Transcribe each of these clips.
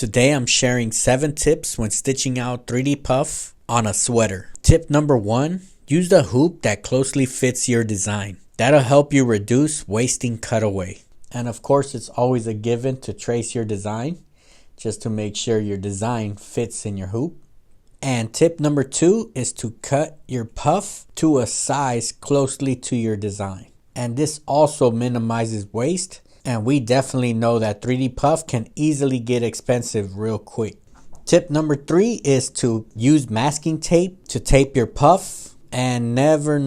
Today I'm sharing 7 tips when stitching out 3D puff on a sweater. Tip number 1, use the hoop that closely fits your design. That'll help you reduce wasting cutaway. And of course, it's always a given to trace your design just to make sure your design fits in your hoop. And tip number 2 is to cut your puff to a size closely to your design. And this also minimizes waste. And we definitely know that 3D puff can easily get expensive real quick. Tip number 3 is to use masking tape to tape your puff, and never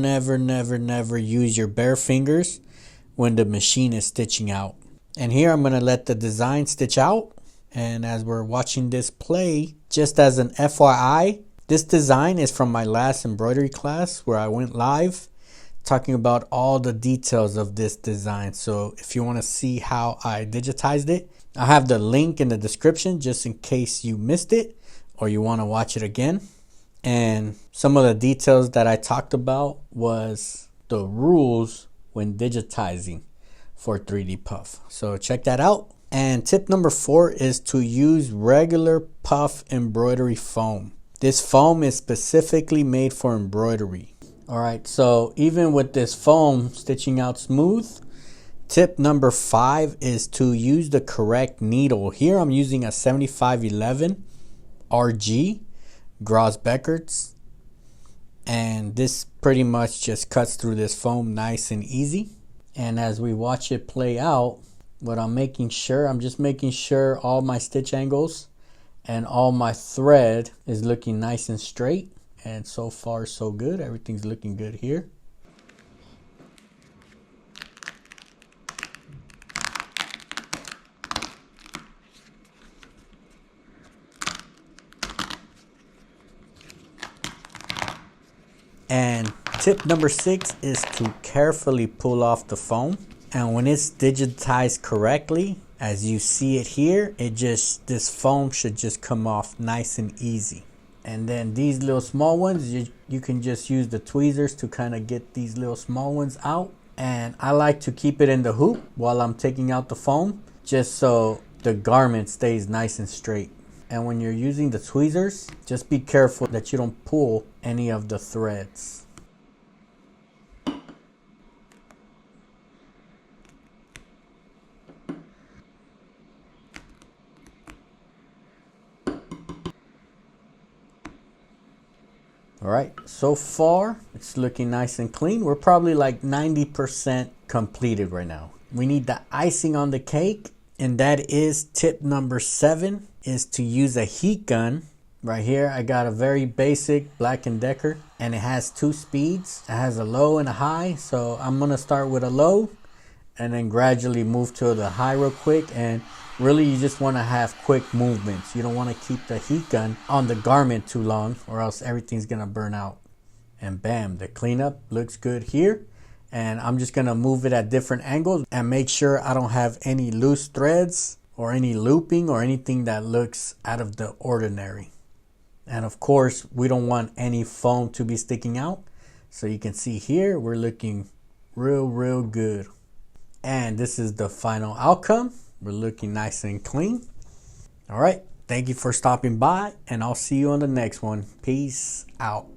use your bare fingers when the machine is stitching out. And here I'm going to let the design stitch out. And as we're watching this play, just as an FYI, this design is from my last embroidery class where I went live talking about all the details of this design. So if you want to see how I digitized it, I have the link in the description just in case you missed it or you want to watch it again. And some of the details that I talked about was the rules when digitizing for 3D puff. So check that out. And tip number 4 is to use regular puff embroidery foam. This foam is specifically made for embroidery. Alright, so even with this foam stitching out smooth, tip number 5 is to use the correct needle. Here I'm using a 7511 RG Groz Beckert's, and this pretty much just cuts through this foam nice and easy. And as we watch it play out, what I'm just making sure all my stitch angles and all my thread is looking nice and straight. And so far so good. Everything's looking good here. And tip number 6 is to carefully pull off the foam. And when it's digitized correctly, as you see it here, this foam should just come off nice and easy. And then these little small ones, you can just use the tweezers to kind of get these little small ones out. And I like to keep it in the hoop while I'm taking out the foam, just so the garment stays nice and straight. And when you're using the tweezers, just be careful that you don't pull any of the threads. Alright, so far it's looking nice and clean. We're probably like 90% completed right now. We need the icing on the cake, and that is tip number 7, is to use a heat gun. Right here I got a very basic Black & Decker, and it has 2 speeds. It has a low and a high, so I'm gonna start with a low and then gradually move to the high real quick. And really, you just want to have quick movements. You don't want to keep the heat gun on the garment too long, or else everything's going to burn out. And bam, the cleanup looks good here. And I'm just going to move it at different angles and make sure I don't have any loose threads or any looping or anything that looks out of the ordinary. And of course, we don't want any foam to be sticking out. So you can see here, we're looking real good. And this is the final outcome. We're looking nice and clean. All right. Thank you for stopping by, and I'll see you on the next one. Peace out.